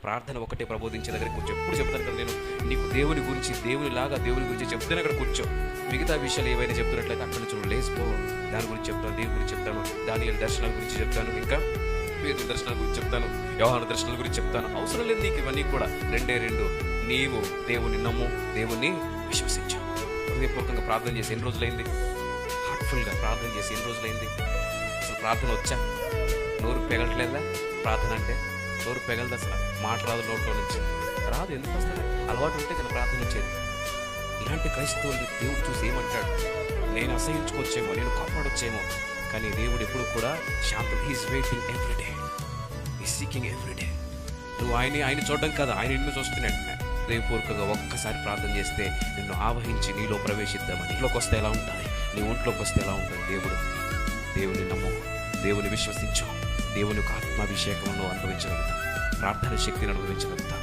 ప్రార్థన ఒకటే ప్రబోధించే దగ్గర కూర్చో. ఎప్పుడు చెప్తాను కదా నేను, నీకు దేవుని గురించి దేవుని గురించి చెప్తేనే అక్కడ కూర్చో. మిగతా విషయాలు ఏవైనా చెప్తున్నట్లయితే అక్కడ నుంచి నువ్వు లేచిపో. దాని గురించి చెప్తాను, దీని గురించి చెప్తాను, దానియేలు దర్శనాల గురించి చెప్తాను, ఇంకా పేతురు దర్శనాల గురించి చెప్తాను, యోహాను దర్శనాల గురించి చెప్తాను. అవసరం లేదు నీకు ఇవన్నీ కూడా. రెండే రెండు, నీవు దేవుని నమ్ము, దేవుణ్ణి విశ్వసించు. హృదయపూర్వకంగా ప్రార్థన చేసి ఎన్ని రోజులైంది? హార్ట్ఫుల్గా ప్రార్థన చేసి ఎన్ని రోజులైంది? అసలు ప్రార్థన వచ్చా? నోరు పెగలట్లేదా? ప్రార్థన అంటే నోరు పెగలదు, అసలు మాట రాదు నోట్లో నుంచి. రాదు. ఎందుకు వస్తుంది? అలవాటు ఉంటే కదా ప్రార్థన వచ్చేది. ఇలాంటి క్రైస్తవుల్ని దేవుడు చూసి ఏమంటాడు? నేను అసహించుకోవచ్చేమో, నేను కాపాడొచ్చేమో, కానీ దేవుడు ఎప్పుడు కూడా శాంతం. He's waiting everyday, he's seeking everyday. నువ్వు ఆయన చూడడం కదా, ఆయన నిన్ను చూస్తున్నాడు. హృదయపూర్వకంగా ఒక్కసారి ప్రార్థన చేస్తే నిన్ను ఆవహించి నీలో ప్రవేశిద్దామని. ఇంట్లోకి వస్తే ఎలా ఉంటుంది? నీ ఒంట్లోకి వస్తే ఎలా ఉంటుంది? దేవుని నమ్ము, దేవుని విశ్వసించు, దేవుని యొక్క ఆత్మాభిషేకంలో అనుభవించగలుగుతాం, ప్రార్థన శక్తిని అనుభవించగలుగుతాం.